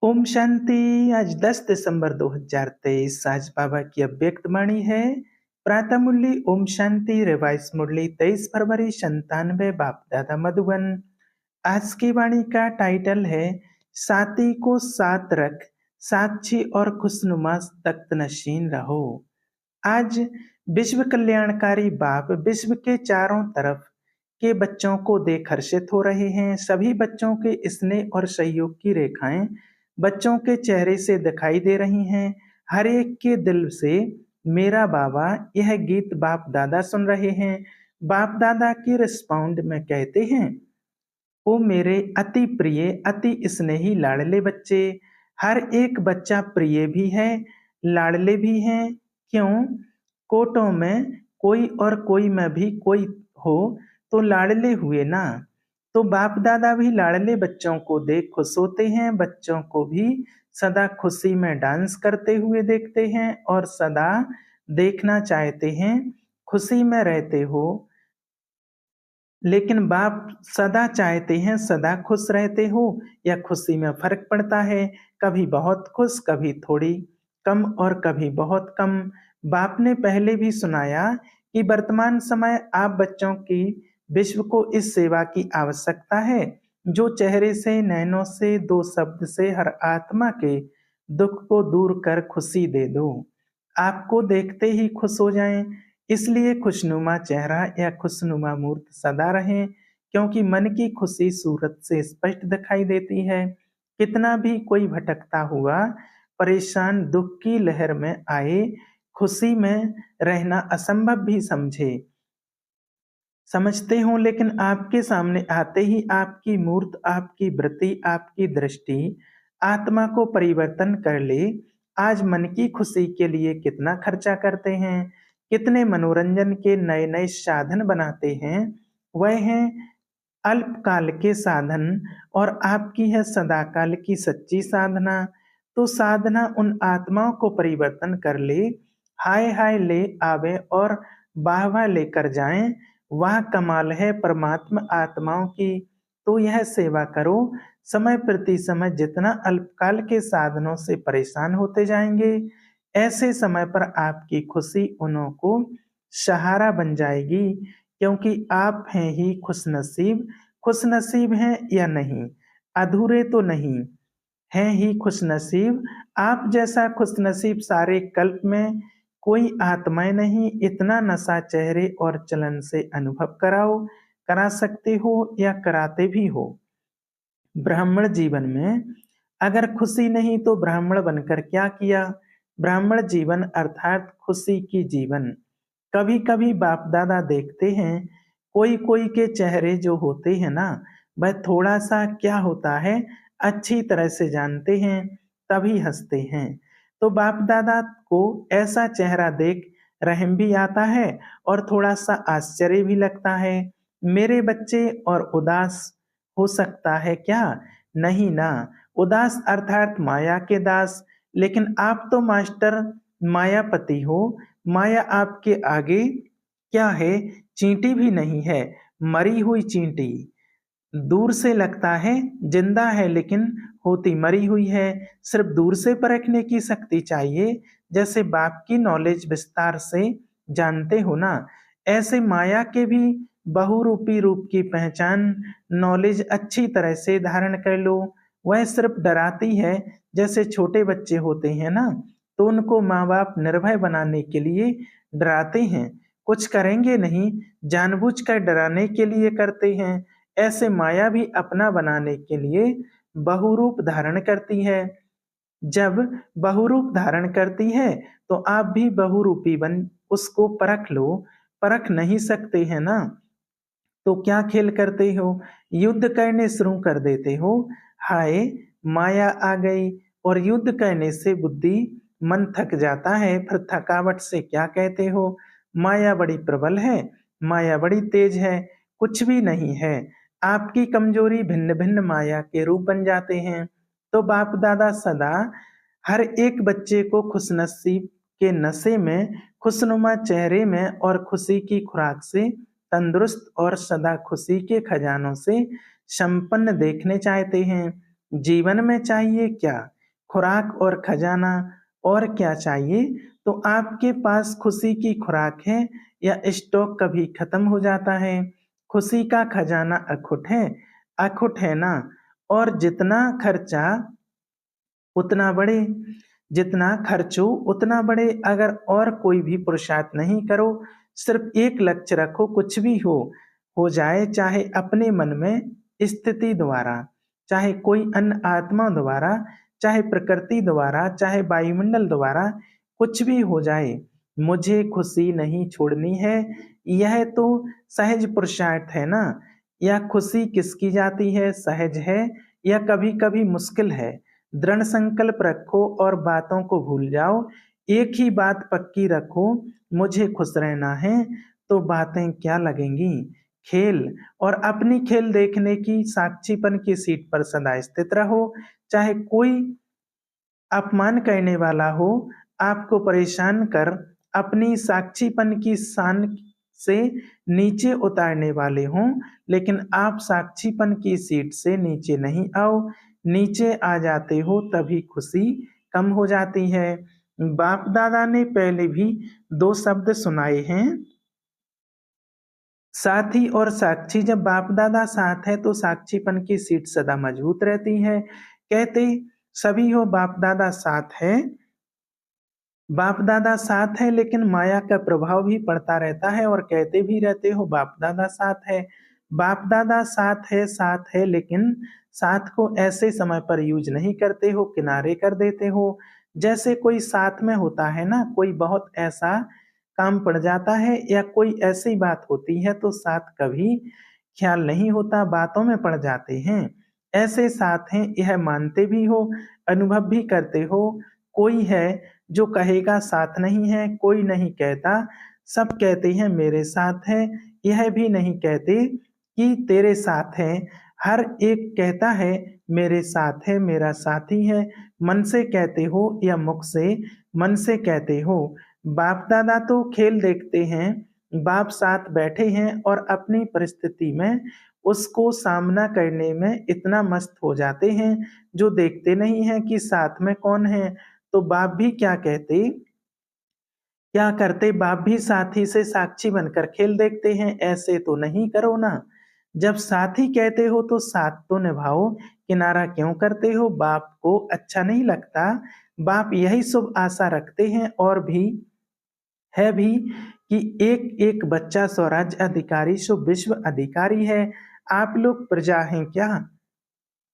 ओम शांति। आज 10 दिसंबर 2023 आज बाबा की अव्यक्त वाणी है। प्रातः मुरली ओम शांति रिवाइज मुरली 23 फरवरी 97 बाप दादा मधुबन। आज की वाणी का टाइटल है साथी को साथ रख, साक्षी और खुशनुमा तख्त नशीन रहो। आज विश्व कल्याणकारी बाप विश्व के चारों तरफ के बच्चों को देख हर्षित हो रहे हैं। सभी बच्चों के स्नेह और सहयोग की रेखाएं बच्चों के चेहरे से दिखाई दे रही हैं। हर एक के दिल से मेरा बाबा यह गीत बाप दादा सुन रहे हैं। बाप दादा के रिस्पॉन्ड में कहते हैं, ओ मेरे अति प्रिय अति स्नेही लाडले बच्चे। हर एक बच्चा प्रिय भी है, लाडले भी हैं। क्यों? कोटों में कोई और कोई में भी कोई हो तो लाडले हुए ना। तो बाप दादा भी लाडले बच्चों को देख खुश होते हैं। बच्चों को भी सदा खुशी में डांस करते हुए देखते हैं और सदा देखना चाहते हैं खुशी में रहते हो। लेकिन बाप सदा चाहते हैं सदा खुश रहते हो या खुशी में फर्क पड़ता है, कभी बहुत खुश कभी थोड़ी कम और कभी बहुत कम। बाप ने पहले भी सुनाया कि वर्तमान समय आप बच्चों की विश्व को इस सेवा की आवश्यकता है जो चेहरे से नैनों से दो शब्द से हर आत्मा के दुख को दूर कर खुशी दे दो। आपको देखते ही खुश हो जाएं, इसलिए खुशनुमा चेहरा या खुशनुमा मूर्त सदा रहे, क्योंकि मन की खुशी सूरत से स्पष्ट दिखाई देती है। कितना भी कोई भटकता हुआ परेशान दुख की लहर में आए, खुशी में रहना असंभव भी समझते हो, लेकिन आपके सामने आते ही आपकी मूर्त, आपकी वृत्ति, आपकी दृष्टि आत्मा को परिवर्तन कर ले। आज मन की खुशी के लिए कितना खर्चा करते हैं, कितने मनोरंजन के नए नए साधन बनाते हैं। वह हैं अल्पकाल के साधन और आपकी है सदाकाल की सच्ची साधना। तो साधना उन आत्माओं को परिवर्तन कर ले, हाय हाय ले आवे और वाह वाह लेकर जाएं। वह कमाल है परमात्मा आत्माओं की। तो यह सेवा करो। समय प्रति समय जितना अल्पकाल के साधनों से परेशान होते जाएंगे, ऐसे समय पर आपकी खुशी उन्हों को सहारा बन जाएगी, क्योंकि आप हैं ही खुशनसीब। खुशनसीब हैं या नहीं, अधूरे तो नहीं, हैं ही खुशनसीब। आप जैसा खुशनसीब सारे कल्प में कोई आत्माएं नहीं। इतना नशा चेहरे और चलन से अनुभव करा सकते हो या कराते भी हो। ब्राह्मण जीवन में अगर खुशी नहीं तो ब्राह्मण बनकर क्या किया। ब्राह्मण जीवन अर्थात खुशी की जीवन। कभी कभी बाप दादा देखते हैं कोई कोई के चेहरे जो होते हैं ना, वह थोड़ा सा क्या होता है अच्छी तरह से जानते हैं, तभी हंसते हैं। तो बाप दादा को ऐसा चेहरा देख रहम भी आता है और थोड़ा सा आश्चर्य भी लगता है। मेरे बच्चे और उदास हो सकता है क्या? नहीं ना। उदास अर्थात माया के दास। लेकिन आप तो मास्टर मायापति हो। माया आपके आगे क्या है? चींटी भी नहीं है, मरी हुई चींटी। दूर से लगता है जिंदा है लेकिन होती मरी हुई है। सिर्फ दूर से परखने की शक्ति चाहिए। जैसे बाप की नॉलेज विस्तार से जानते हो ना, ऐसे माया के भी बहुरूपी रूप की पहचान नॉलेज अच्छी तरह से धारण कर लो। वह सिर्फ डराती है। जैसे छोटे बच्चे होते हैं ना, तो उनको माँ बाप निर्भय बनाने के लिए डराते हैं, कुछ करेंगे नहीं, जानबूझकर डराने के लिए करते हैं। ऐसे माया भी अपना बनाने के लिए बहुरूप धारण करती है। जब बहुरूप धारण करती है तो आप भी बहुरूपी बन उसको परख लो। परख नहीं सकते हैं ना, तो क्या खेल करते हो? युद्ध करने शुरू कर देते हो। हाय माया आ गई। और युद्ध करने से बुद्धि मन थक जाता है, फिर थकावट से क्या कहते हो? माया बड़ी प्रबल है, माया बड़ी तेज है। कुछ भी नहीं है, आपकी कमजोरी भिन्न भिन्न माया के रूप बन जाते हैं। तो बाप दादा सदा हर एक बच्चे को खुशनसीब के नशे में, खुशनुमा चेहरे में और खुशी की खुराक से तंदुरुस्त और सदा खुशी के खजानों से संपन्न देखने चाहते हैं। जीवन में चाहिए क्या? खुराक और खजाना, और क्या चाहिए? तो आपके पास खुशी की खुराक है या स्टॉक कभी खत्म हो जाता है? खुशी का खजाना अखुट है ना? और जितना खर्चा उतना बढ़े, जितना खर्चो उतना बढ़े। अगर और कोई भी पुरुषार्थ नहीं करो, सिर्फ एक लक्ष्य रखो, कुछ भी हो जाए, चाहे अपने मन में स्थिति द्वारा, चाहे कोई अन्य आत्मा द्वारा, चाहे प्रकृति द्वारा, चाहे वायुमंडल द्वारा, कुछ भी हो जाए, मुझे खुशी नहीं छोड़नी है। यह तो सहज पुरुषार्थ है ना? या खुशी किसकी जाती है, सहज है या कभी कभी मुश्किल है? दृढ़ संकल्प रखो और बातों को भूल जाओ। एक ही बात पक्की रखो, मुझे खुश रहना है, तो बातें क्या लगेंगी? खेल। और अपनी खेल देखने की साक्षीपन की सीट पर सदा स्थित रहो। चाहे कोई अपमान करने वाला हो, आपको परेशान कर अपनी साक्षीपन की शान से नीचे उतारने वाले हों, लेकिन आप साक्षीपन की सीट से नीचे नहीं आओ। नीचे आ जाते हो तभी खुशी कम हो जाती है। बाप दादा ने पहले भी दो शब्द सुनाए हैं, साथी और साक्षी। जब बाप दादा साथ है तो साक्षीपन की सीट सदा मजबूत रहती है। कहते सभी हो बाप दादा साथ है, बाप दादा साथ है, लेकिन माया का प्रभाव भी पड़ता रहता है, और कहते भी रहते हो बाप दादा साथ है। बाप दादा साथ है, लेकिन साथ को ऐसे समय पर यूज नहीं करते हो, किनारे कर देते हो। जैसे कोई साथ में होता है ना, कोई बहुत ऐसा काम पड़ जाता है या कोई ऐसी बात होती है तो साथ कभी ख्याल नहीं होता, बातों में पड़ जाते हैं। ऐसे साथ हैं, यह मानते भी हो, अनुभव भी करते हो। कोई है जो कहेगा साथ नहीं है, कोई नहीं कहता, सब कहते हैं मेरे साथ है। यह भी नहीं कहते कि तेरे साथ है, हर एक कहता है मेरे साथ है, मेरा साथी है। मन से कहते हो या मुख से, मन से कहते हो। बाप दादा तो खेल देखते हैं, बाप साथ बैठे हैं और अपनी परिस्थिति में उसको सामना करने में इतना मस्त हो जाते हैं, जो देखते नहीं हैं कि साथ में कौन है। तो बाप भी क्या कहते, क्या करते, बाप भी साथी से साक्षी बनकर खेल देखते हैं। ऐसे तो नहीं करो ना। जब साथी कहते हो तो साथ तो निभाओ, किनारा क्यों करते हो? बाप को अच्छा नहीं लगता। बाप यही शुभ आशा रखते हैं और भी है भी कि एक एक बच्चा स्वराज्य अधिकारी सो विश्व अधिकारी है। आप लोग प्रजा हैं क्या?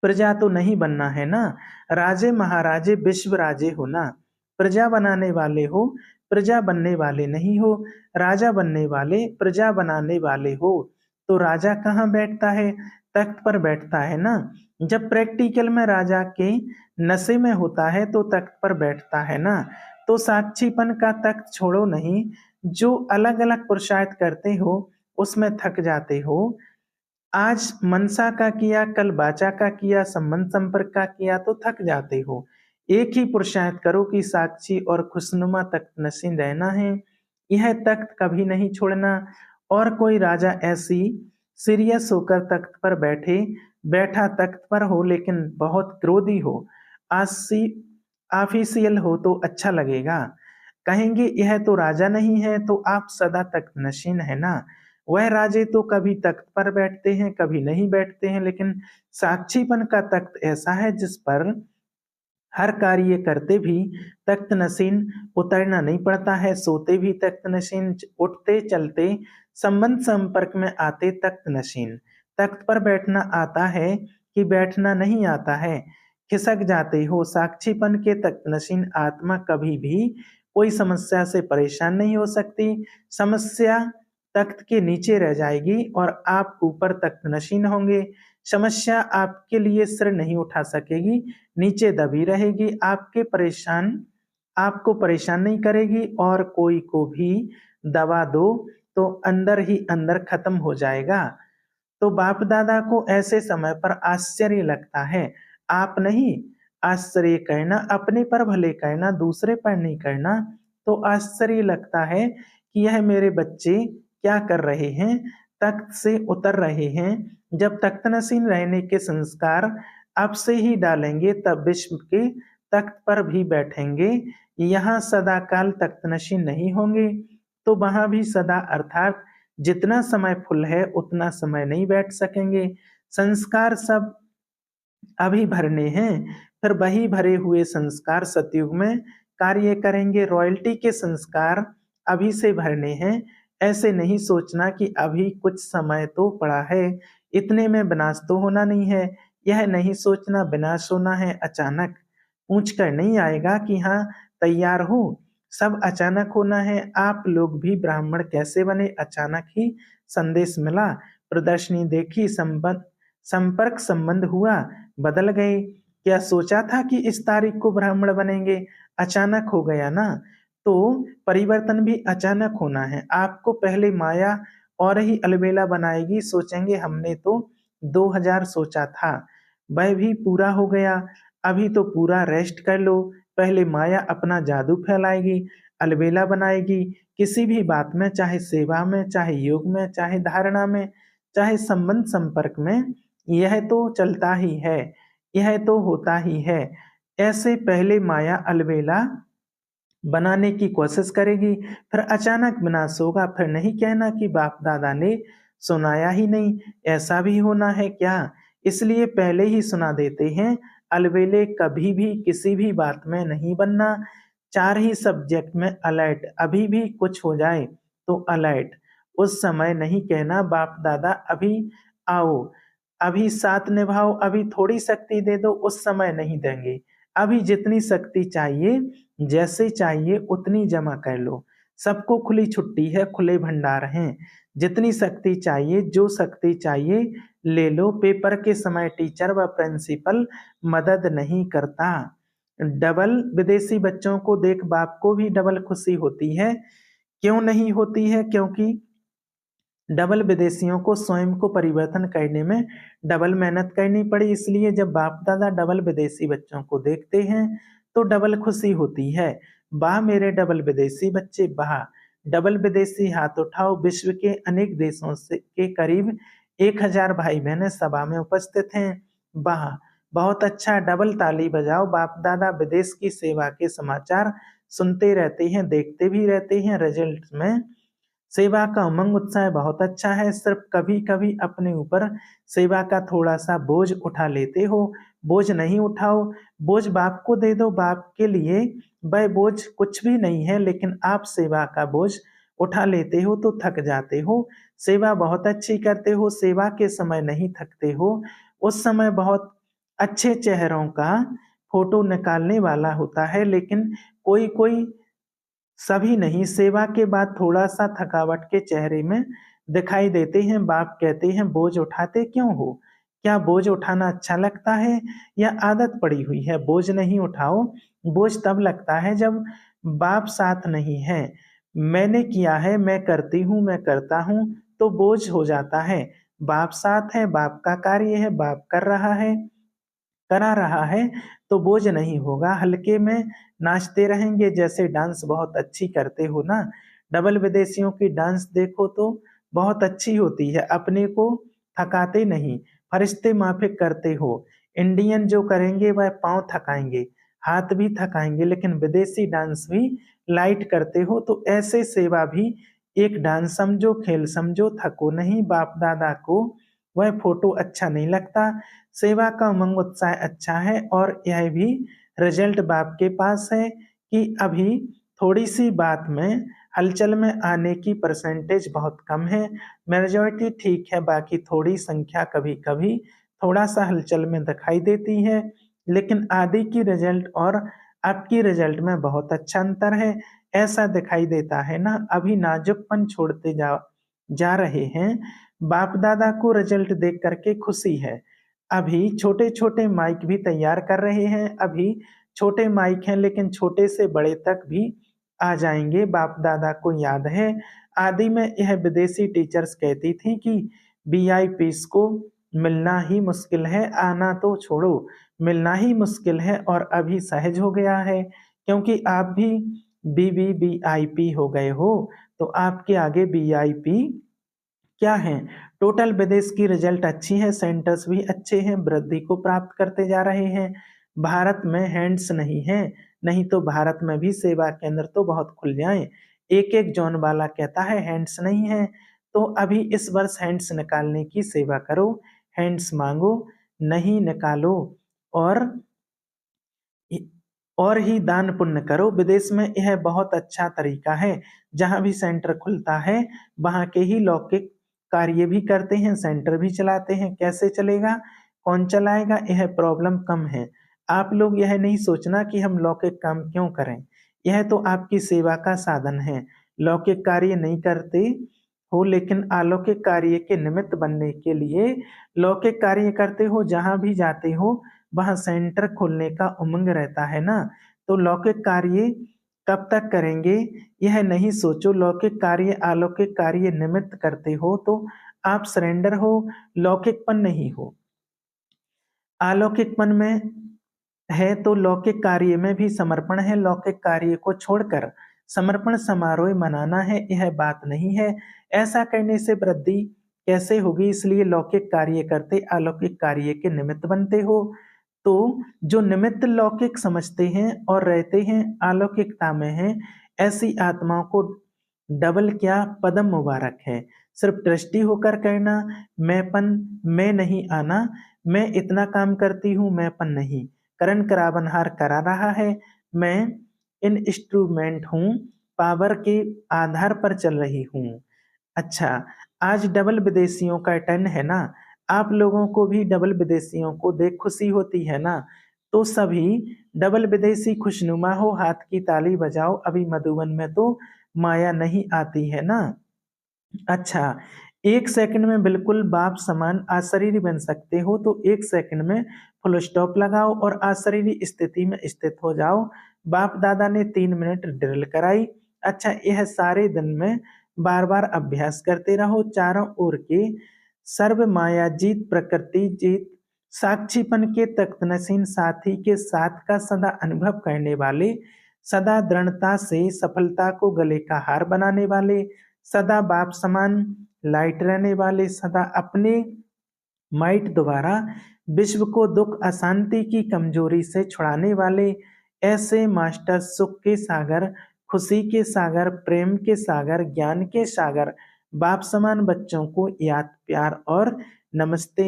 प्रजा तो नहीं बनना है ना, राजे महाराजे विश्व राजे हो ना। प्रजा बनाने वाले हो, प्रजा बनने वाले नहीं हो। राजा बनने वाले, प्रजा बनाने वाले हो। तो राजा कहाँ बैठता है? तख्त पर बैठता है ना। जब प्रैक्टिकल में राजा के नशे में होता है तो तख्त पर बैठता है ना। तो साक्षीपन का तख्त छोड़ो नहीं, जो अलग अलग पुरुषार्थ करते हो उसमें थक जाते हो। आज मनसा का किया, कल वाचा का किया, संबंध संपर्क का किया तो थक जाते हो। एक ही पुरुषार्थ करो कि साक्षी और खुशनुमा तख्त नशीन रहना है। यह तख्त कभी नहीं छोड़ना। और कोई राजा ऐसी सीरियस होकर तख्त पर बैठा तख्त पर हो लेकिन बहुत क्रोधी हो, आसी ऑफिशियल हो तो अच्छा लगेगा। कहेंगे यह तो राजा नहीं है, तो आप सदा तख्त नशीन है ना। वह राजे तो कभी तख्त पर बैठते हैं, कभी नहीं बैठते हैं, लेकिन साक्षीपन का तख्त ऐसा है जिस पर हर कार्य करते भी तख्त नशीन उतरना नहीं पड़ता है, सोते भी तख्त नशीन, उठते चलते संबंध संपर्क में आते तख्त नशीन। तख्त पर बैठना आता है कि बैठना नहीं आता है? खिसक जाते हो। साक्षीपन के तख्त नशीन आत्मा कभी भी कोई समस्या से परेशान नहीं हो सकती। समस्या तख्त के नीचे रह जाएगी और आप ऊपर तख्त नशीन होंगे। समस्या आपके लिए सिर नहीं उठा सकेगी, नीचे दबी रहेगी। आपको परेशान नहीं करेगी, और कोई को भी दबा दो तो अंदर ही अंदर खत्म हो जाएगा। तो बाप दादा को ऐसे समय पर आश्चर्य लगता है। आप नहीं आश्चर्य करना, अपने पर भले करना, दूसरे पर नहीं करना। तो आश्चर्य लगता है कि यह मेरे बच्चे क्या कर रहे हैं, तख्त से उतर रहे हैं। जब तख्त नशीन रहने के संस्कार अब से ही डालेंगे तब विश्व के तख्त पर भी बैठेंगे। यहाँ सदा काल तख्तनशी नहीं होंगे तो वहां भी सदा अर्थात जितना समय फुल है उतना समय नहीं बैठ सकेंगे। संस्कार सब अभी भरने हैं, फिर वही भरे हुए संस्कार सतयुग में कार्य करेंगे। रॉयल्टी के संस्कार अभी से भरने हैं। ऐसे नहीं सोचना कि अभी कुछ समय तो पड़ा है, इतने में विनाश तो होना नहीं है। यह नहीं सोचना विनाश होना है अचानक, पूछ कर नहीं आएगा कि हाँ तैयार हो। सब अचानक होना है। आप लोग भी ब्राह्मण कैसे बने, अचानक ही संदेश मिला, प्रदर्शनी देखी, संपर्क संबंध हुआ, बदल गए। क्या सोचा था कि इस तारीख को ब्राह्मण बनेंगे, अचानक हो गया ना। तो परिवर्तन भी अचानक होना है। आपको पहले माया और ही अलबेला बनाएगी, सोचेंगे हमने तो 2000 सोचा था, वह भी पूरा हो गया, अभी तो पूरा रेस्ट कर लो। पहले माया अपना जादू फैलाएगी, अलबेला बनाएगी किसी भी बात में, चाहे सेवा में, चाहे योग में, चाहे धारणा में, चाहे संबंध संपर्क में। यह तो चलता ही है, यह तो होता ही है। ऐसे पहले माया अलबेला बनाने की कोशिश करेगी, फिर अचानक विनाश होगा। फिर नहीं कहना कि बाप दादा ने सुनाया ही नहीं, ऐसा भी होना है क्या। इसलिए पहले ही सुना देते हैं, अलबेले कभी भी किसी भी बात में नहीं बनना। चार ही सब्जेक्ट में अलर्ट, अभी भी कुछ हो जाए तो अलर्ट। उस समय नहीं कहना बाप दादा अभी आओ, अभी साथ निभाओ, अभी थोड़ी शक्ति दे दो, उस समय नहीं देंगे। अभी जितनी शक्ति चाहिए, जैसे चाहिए उतनी जमा कर लो। सबको खुली छुट्टी है, खुले भंडार हैं। जितनी शक्ति चाहिए, जो शक्ति चाहिए ले लो। पेपर के समय टीचर व प्रिंसिपल मदद नहीं करता। डबल विदेशी बच्चों को देख बाप को भी डबल खुशी होती है। क्यों नहीं होती है? क्योंकि डबल विदेशियों को स्वयं को परिवर्तन करने में डबल मेहनत करनी पड़ी। इसलिए जब बाप दादा डबल विदेशी बच्चों को देखते हैं तो डबल खुशी होती है। वाह मेरे डबल विदेशी बच्चे, वाह। डबल विदेशी हाथ उठाओ। विश्व के अनेक देशों से के करीब 1000 भाई बहनें सभा में उपस्थित हैं। वाह, बहुत अच्छा, डबल ताली बजाओ। बाप दादा विदेश की सेवा के समाचार सुनते रहते हैं, देखते भी रहते हैं। रिजल्ट में सेवा का उमंग उत्साह बहुत अच्छा है। सिर्फ कभी कभी अपने ऊपर सेवा का थोड़ा सा बोझ उठा लेते हो। बोझ नहीं उठाओ, बोझ बाप को दे दो। बाप के लिए वह बोझ कुछ भी नहीं है, लेकिन आप सेवा का बोझ उठा लेते हो तो थक जाते हो। सेवा बहुत अच्छी करते हो, सेवा के समय नहीं थकते हो। उस समय बहुत अच्छे चेहरों का फोटो निकालने वाला होता है, लेकिन कोई कोई, सभी नहीं। सेवा के बाद थोड़ा सा थकावट के चेहरे में दिखाई देते हैं। बाप कहते हैं बोझ उठाते क्यों हो? क्या बोझ उठाना अच्छा लगता है या आदत पड़ी हुई है? बोझ नहीं उठाओ। बोझ तब लगता है जब बाप साथ नहीं है। मैंने किया है, मैं करती हूँ, मैं करता हूँ, तो बोझ हो जाता है। बाप साथ है, बाप का कार्य है, बाप कर रहा है, करा रहा है, तो बोझ नहीं होगा। हल्के में नाचते रहेंगे, जैसे डांस बहुत अच्छी करते हो ना। डबल विदेशियों की डांस देखो तो बहुत अच्छी होती है, अपने को थकाते नहीं, फरिश्ते माफिक करते हो। इंडियन जो करेंगे वह पाँव थकाएंगे, हाथ भी थकाएंगे, लेकिन विदेशी डांस भी लाइट करते हो। तो ऐसे सेवा भी एक डांस समझो, खेल समझो, थको नहीं। बाप दादा को वह फोटो अच्छा नहीं लगता। सेवा का उमंग उत्साह अच्छा है, और यह भी रिजल्ट बाप के पास है कि अभी थोड़ी सी बात में हलचल में आने की परसेंटेज बहुत कम है। मेजॉरिटी ठीक है, बाकी थोड़ी संख्या कभी कभी थोड़ा सा हलचल में दिखाई देती है। लेकिन आदि की रिजल्ट और आपकी रिजल्ट में बहुत अच्छा अंतर है, ऐसा दिखाई देता है ना। अभी नाजुकपन छोड़ते जा रहे हैं। बाप दादा को रिजल्ट देख करके खुशी है। अभी छोटे छोटे माइक भी तैयार कर रहे हैं। अभी छोटे माइक हैं, लेकिन छोटे से बड़े तक भी आ जाएंगे। बाप दादा को याद है, आदि में यह विदेशी टीचर्स कहती थी कि वीआईपीस को मिलना ही मुश्किल है, आना तो छोड़ो, मिलना ही मुश्किल है। और अभी सहज हो गया है, क्योंकि आप भी वीवीवीआईपी हो गए हो, तो आपके आगे वीआईपी क्या है? टोटल विदेश की रिजल्ट अच्छी है, सेंटर्स भी अच्छे हैं, वृद्धि को प्राप्त करते जा रहे हैं। भारत में हैंड्स नहीं है, नहीं तो भारत में भी सेवा केंद्र तो बहुत खुल जाएं। एक एक जॉन वाला कहता है हैंड्स नहीं है, तो अभी इस वर्ष हैंड्स निकालने की सेवा करो, हैंड्स मांगो, नहीं निकालो और और ही दान पुण्य करो। विदेश में यह बहुत अच्छा तरीका है, जहाँ भी सेंटर खुलता है वहाँ के ही लौकिक कार्य भी करते हैं, सेंटर भी चलाते हैं। कैसे चलेगा, कौन चलाएगा, यह प्रॉब्लम कम है। आप लोग यह नहीं सोचना कि हम लौकिक काम क्यों करें, यह तो आपकी सेवा का साधन है। लौकिक कार्य नहीं करते हो लेकिन अलौकिक कार्य के निमित्त बनने के लिए लौकिक कार्य करते हो, जहाँ भी जाते हो वहाँ सेंटर खोलने का उमंग रहता है ना। तो लौकिक कार्य कब तक करेंगे यह नहीं सोचो, लौकिक कार्य अलौकिक कार्य निमित्त करते हो तो आप सरेंडर हो, लौकिकपन नहीं हो। अलौकिकपन में है तो लौकिक कार्य में भी समर्पण है, लौकिक कार्य को छोड़कर समर्पण समारोह मनाना है, यह बात नहीं है। ऐसा करने से वृद्धि कैसे होगी, इसलिए लौकिक कार्य करते अलौकिक कार्य के निमित्त बनते हो। तो जो निमित्त लौकिक समझते हैं और रहते हैं अलौकिकता में हैं, ऐसी आत्माओं को डबल क्या पदम मुबारक है। सिर्फ ट्रस्टी होकर करना, मैंपन में नहीं आना, मैं इतना काम करती हूँ मैंपन नहीं। करण करावनहार करा रहा है, मैं इन इंस्ट्रूमेंट हूँ, पावर के आधार पर चल रही हूँ। अच्छा, आज डबल विदेशियों का टर्न है ना, आप लोगों को भी डबल विदेशियों को देख खुशी होती है ना, तो सभी डबल विदेशी खुशनुमा हो, हाथ की ताली बजाओ, अभी मधुबन में तो माया नहीं आती है ना। अच्छा, 1 सेकंड में बिल्कुल बाप समान अशरीरी बन सकते हो, तो 1 सेकंड में फुल स्टॉप लगाओ और अशरीरी स्थिति में स्थित हो जाओ। बाप दादा ने 3 मिनट ड्रिल कराई। अच्छा, यह सारे दिन में बार-बार अभ्यास करते रहो। चारों ओर के सर्व माया जीत, प्रकृति जीत, साक्षीपन के तख्तनशीन साथी के साथ का सदा अनुभव करने वाले, सदा दृढ़ता से सफलता को गले का हार बनाने वाले, सदा बाप समान लाइट रहने वाले, सदा अपने माइट द्वारा विश्व को दुख अशांति की कमजोरी से छुड़ाने वाले, ऐसे मास्टर सुख के सागर, खुशी के सागर, प्रेम के सागर, ज्ञान के सागर, बाप समान बच्चों को याद प्यार और नमस्ते।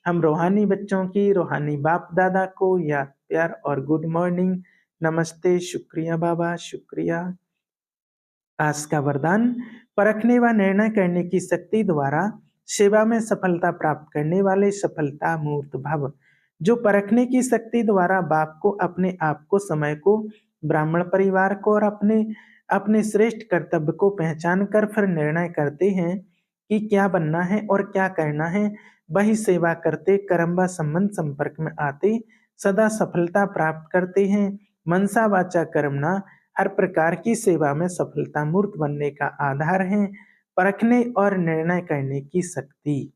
हम रूहानी बच्चों की रूहानी बाप दादा को याद प्यार और गुड मॉर्निंग, नमस्ते, शुक्रिया बाबा, शुक्रिया। आज का वरदान, परखने व निर्णय करने की शक्ति द्वारा सेवा में सफलता प्राप्त करने वाले सफलता मूर्त भव। जो परखने की शक्ति द्वारा बाप को, अपने आप को, समय को, ब्राह्मण परिवार को और अपने अपने श्रेष्ठ कर्तव्य को पहचान कर फिर निर्णय करते हैं कि क्या बनना है और क्या करना है, वही सेवा करते कर्म व संबंध संपर्क में आते सदा सफलता प्राप्त करते हैं। मनसा वाचा कर्मणा हर प्रकार की सेवा में सफलता मूर्त बनने का आधार है परखने और निर्णय करने की शक्ति।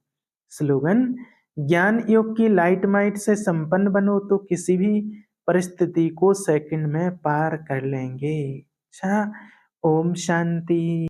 स्लोगन, ज्ञान योग की लाइट माइट से संपन्न बनो तो किसी भी परिस्थिति को सेकंड में पार कर लेंगे। अच्छा, ओम शांति।